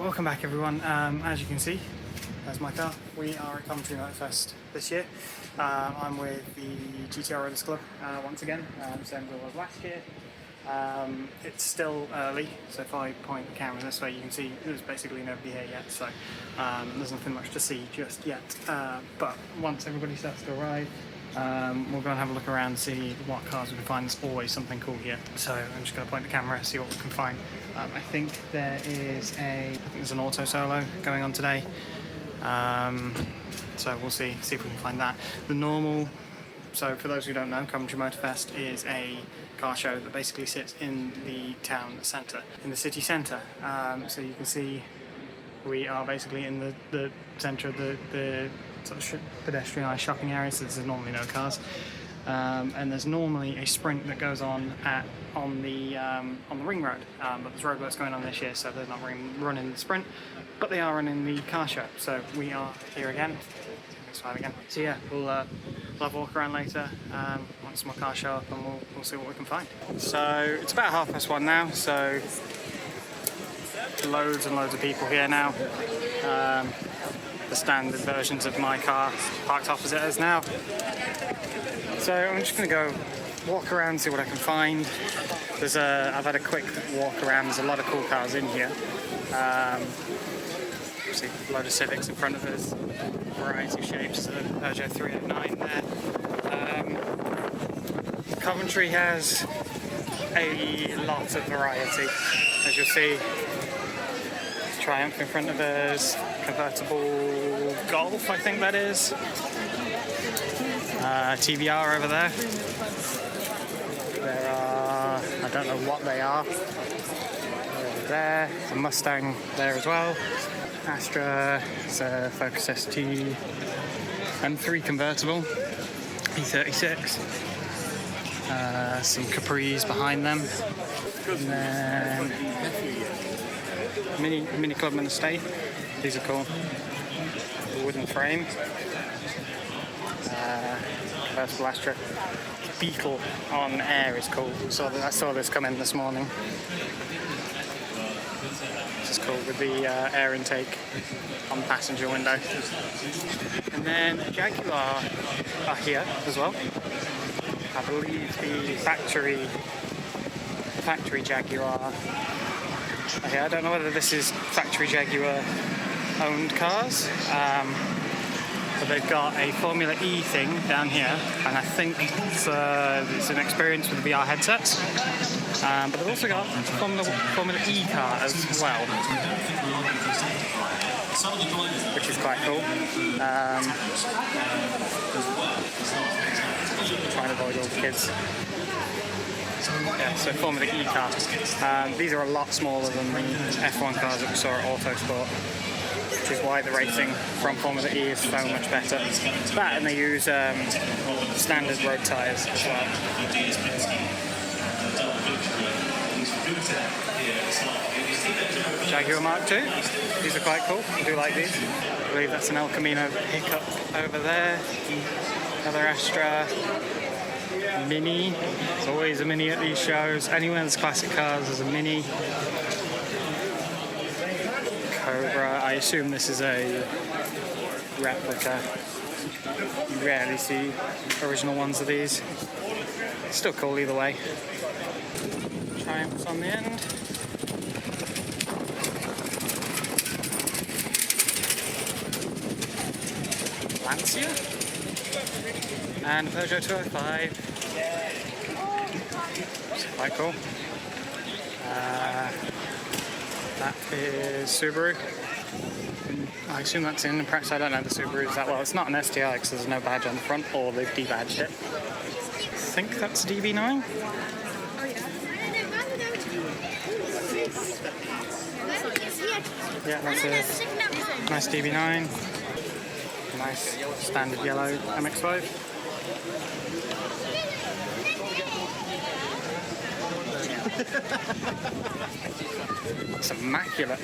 welcome back everyone. As you can see, there's my car. We are at Coventry Motofest this year. I'm with the GTR Riders Club once again, same as I was last year. It's still early, so if I point the camera this way you can see there's basically nobody here yet, so there's nothing much to see just yet. But once everybody starts to arrive, we'll go and have a look around and see what cars we can find. There's always something cool here, so I'm just going to point the camera, see what we can find. I think there's an auto solo going on today, so we'll see if we can find that. So for those who don't know, Coventry Motofest is a car show that basically sits in the town centre, in the city centre. So you can see we are basically in the centre of the sort of pedestrianised shopping area, so there's normally no cars. And there's normally a sprint that goes on the ring road, but there's roadworks going on this year, so they're not running the sprint, but they are running the car show. So we are here again. So yeah, we'll have a walk around later once my car show up, and we'll see what we can find. So it's about 1:30 now, so loads and loads of people here now. The standard versions of my car parked opposite us now. So I'm just going to go walk around and see what I can find. I've had a quick walk around. There's a lot of cool cars in here. See a load of Civics in front of us, variety of shapes, the Peugeot 309 there. Coventry has a lot of variety, as you'll see. Triumph in front of us, convertible Golf, I think that is. TVR over there. There are, I don't know what they are. Over there, a Mustang there as well. Astra, it's a Focus ST M3 convertible, E36. Some Capris behind them. And then Mini Clubman Estate. These are cool. The wooden frame. Convertible Astra. Beetle on air is cool. I saw this come in this morning. This is cool with the air intake on the passenger window. And then Jaguar are here as well. I believe the factory Jaguar. Okay, I don't know whether this is factory Jaguar owned cars, but they've got a Formula E thing down here, and I think it's an experience with VR headsets. But they've also got a Formula E car as well, which is quite cool. Trying to avoid all the kids. Yeah, so Formula E car. These are a lot smaller than the F1 cars that we saw at Autosport, which is why the racing from Formula E is so much better. That, and they use standard road tyres as well. Jaguar Mark II. These are quite cool. I do like these. I believe that's an El Camino pickup over there. Another Astra. Mini. There's always a Mini at these shows. Anywhere there's classic cars, there's a Mini. Cobra. I assume this is a replica. You rarely see original ones of these. Still cool either way. Triumphs on the end. Lancia. And Peugeot 205. Quite cool. That is Subaru. I assume that's in. Perhaps I don't know the Subarus that well. It's not an STI because there's no badge on the front, or they've debadged it. I think that's DB9. Yeah, that's a nice DB9. Nice standard yellow MX-5. It's immaculate.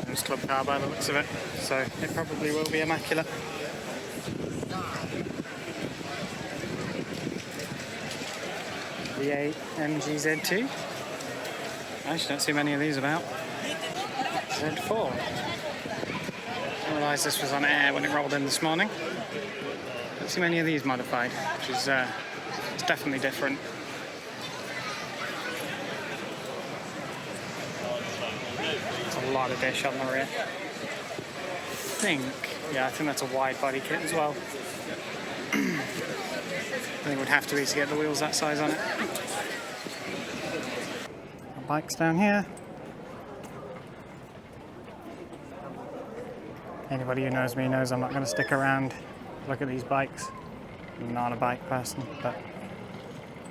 It's club car by the looks of it, so it probably will be immaculate. V8 MGZ2. I actually don't see many of these about. Z4. I realised this was on air when it rolled in this morning. Don't see many of these modified, which is it's definitely different. There's a lot of dish on the rear. I think that's a wide body kit as well. I think it would have to be to get the wheels that size on it. Bikes down here. Anybody who knows me knows I'm not going to stick around look at these bikes. I'm not a bike person, but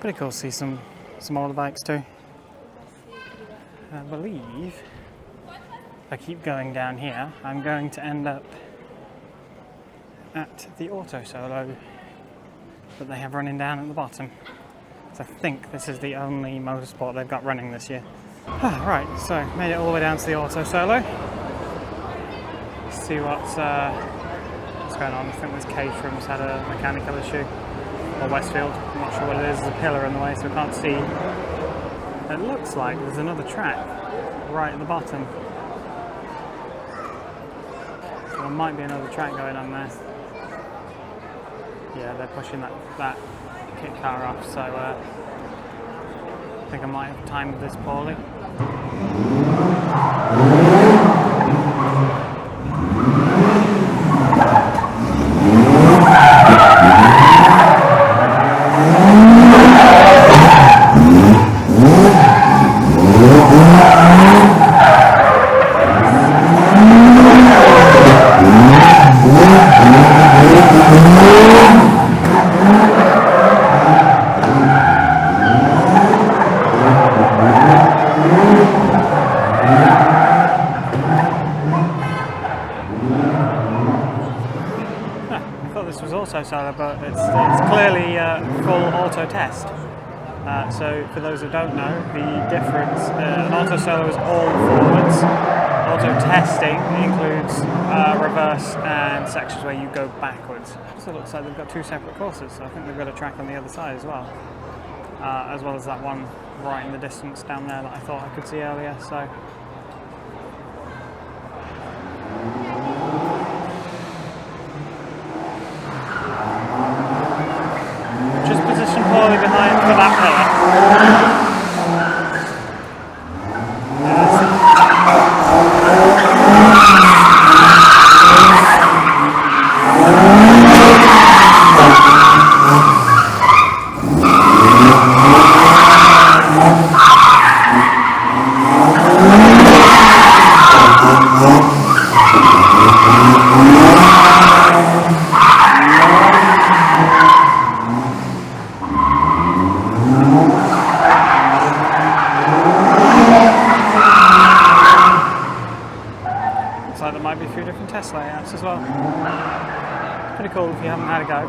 pretty cool to see some older bikes too. I believe if I keep going down here, I'm going to end up at the Auto Solo that they have running down at the bottom. So I think this is the only motorsport they've got running this year. Right, so made it all the way down to the Auto Solo. See what's going on. I think this Caterham's had a mechanical issue, or Westfield, I'm not sure what it is. There's a pillar in the way so I can't see. It looks like there's another track right at the bottom. So there might be another track going on there. Yeah, they're pushing that kit car off, so I think I might have timed this poorly. But it's clearly full auto test. So for those that don't know, the difference, an auto solo is all forwards. Auto testing includes reverse and sections where you go backwards. So it looks like they've got two separate courses, so I think they've got a track on the other side as well as that one right in the distance down there that I thought I could see earlier. So. Poorly behind for that pillar. Layouts as well. Pretty cool if you haven't had a go.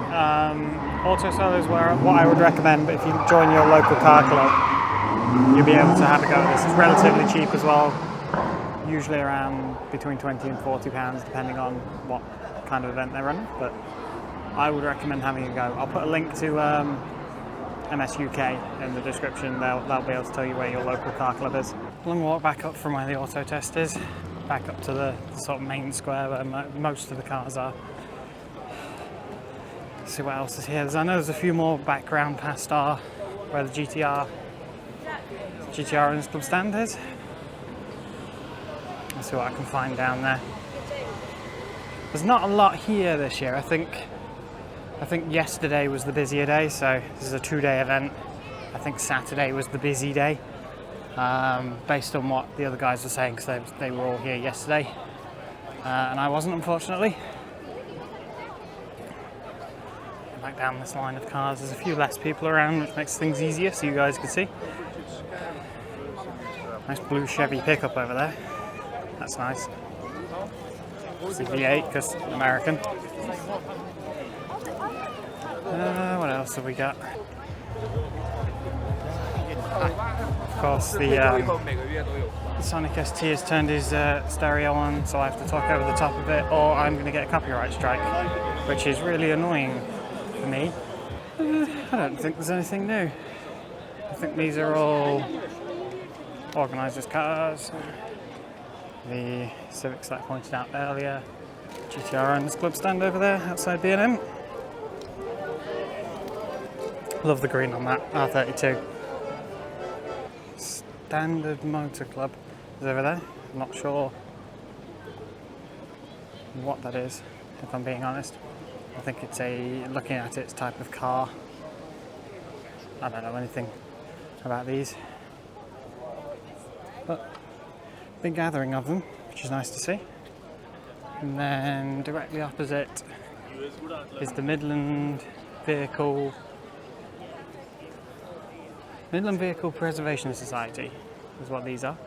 Auto Solo is what I would recommend, but if you join your local car club, you'll be able to have a go at this. It's relatively cheap as well, usually around between £20 and £40 depending on what kind of event they're running, but I would recommend having a go. I'll put a link to MS UK in the description. They'll be able to tell you where your local car club is. Long walk back up from where the auto test is. Back up to the sort of main square where most of the cars are. Let's see what else is here. I know there's a few more background past where the GTR Owners Club stand is. Let's see what I can find down there. There's not a lot here this year. I think yesterday was the busier day, so this is a 2-day event. I think Saturday was the busy day. Based on what the other guys were saying, because they were all here yesterday and I wasn't, unfortunately. Back down this line of cars, there's a few less people around, which makes things easier so you guys can see. Nice blue Chevy pickup over there, that's nice. It's a V8 because American. What else have we got? Of course, the Sonic ST has turned his stereo on, so I have to talk over the top of it, or I'm going to get a copyright strike, which is really annoying for me. I don't think there's anything new. I think these are all organisers' cars. the Civics that I pointed out earlier. GTR Owners Club stand over there outside B&M. Love the green on that R32. Standard Motor Club is over there. I'm not sure what that is, if I'm being honest. I think it's looking at its type of car. I don't know anything about these. But big gathering of them, which is nice to see. And then directly opposite is the Midland Vehicle Preservation Society, is what these are.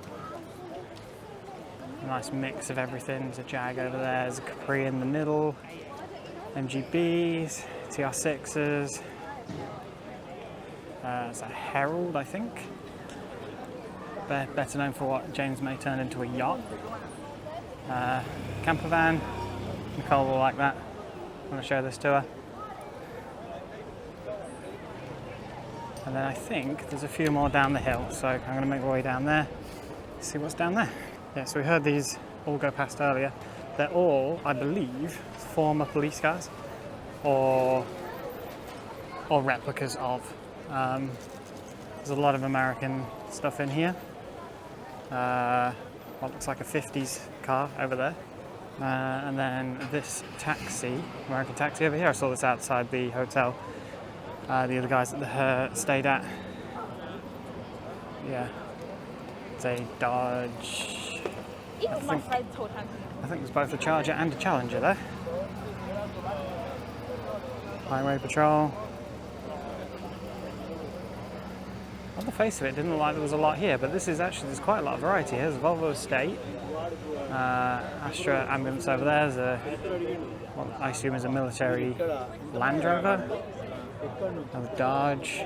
A nice mix of everything. There's a Jag over there, there's a Capri in the middle, MGBs, TR6s, there's a Herald, I think. Better known for what James may turn into a yacht. Camper van. Nicole will like that. I'm going to show this to her. And then I think there's a few more down the hill, so I'm going to make my way down there, see what's down there. Yeah, so we heard these all go past earlier. They're all, I believe, former police cars or replicas of. There's a lot of American stuff in here. What looks like a 50s car over there. And then this taxi, American Taxi over here. I saw this outside the hotel. The other guys that stayed at. Yeah, it's a Dodge. I think there's both a Charger and a Challenger there. Highway Patrol. On the face of it, didn't look like there was a lot here, but there's quite a lot of variety here. There's a Volvo Estate, Astra ambulance over there. There's what I assume is a military Land Rover. Another Dodge.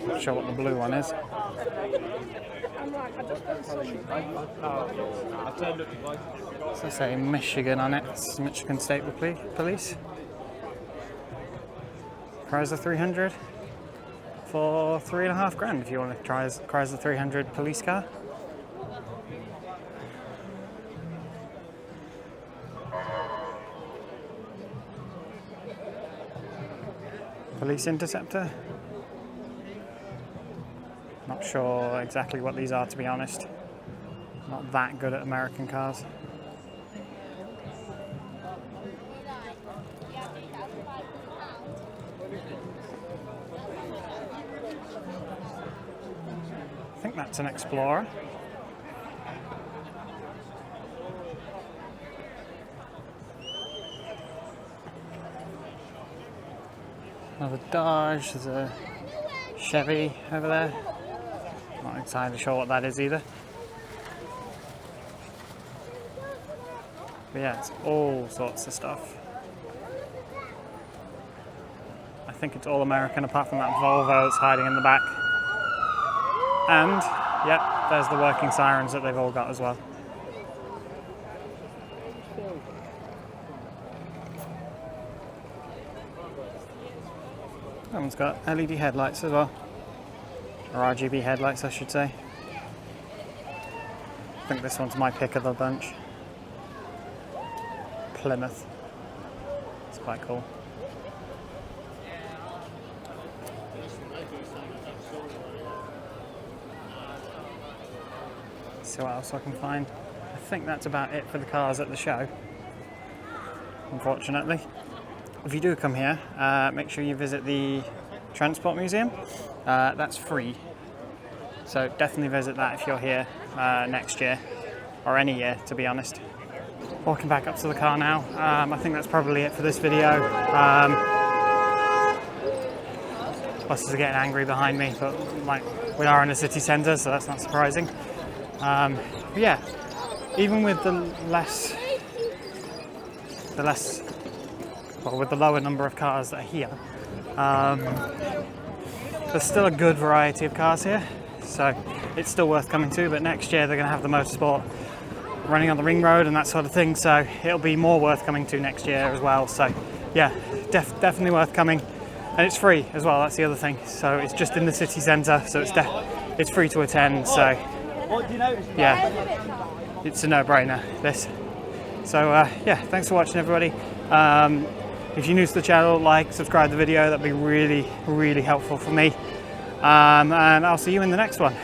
Not sure what the blue one is. So say Michigan on it. It's Michigan State Police. Chrysler 300 for $3,500 if you want a Chrysler 300 police car. Police Interceptor. Not sure exactly what these are, to be honest. Not that good at American cars. I think that's an Explorer. Another Dodge, there's a Chevy over there. Not entirely sure what that is either. But yeah, it's all sorts of stuff. I think it's all American apart from that Volvo that's hiding in the back. And, yep, there's the working sirens that they've all got as well. That one's got LED headlights as well. Or RGB headlights, I should say. I think this one's my pick of the bunch. Plymouth. It's quite cool. See what else I can find. I think that's about it for the cars at the show, unfortunately. If you do come here, make sure you visit the Transport Museum. That's free, so definitely visit that if you're here next year, or any year, to be honest. Walking back up to the car now. I think that's probably it for this video. Buses are getting angry behind me, but like, we are in a city centre, so that's not surprising. But yeah, even with the lower number of cars that are here, there's still a good variety of cars here, so it's still worth coming to. But next year they're going to have the motorsport running on the ring road and that sort of thing, so it'll be more worth coming to next year as well. So yeah, definitely worth coming, and it's free as well. That's the other thing. So it's just in the city centre, so it's it's free to attend, so yeah, it's a no-brainer, this. So yeah, thanks for watching, everybody. If you're new to the channel, like, subscribe to the video, that'd be really, really helpful for me. And I'll see you in the next one.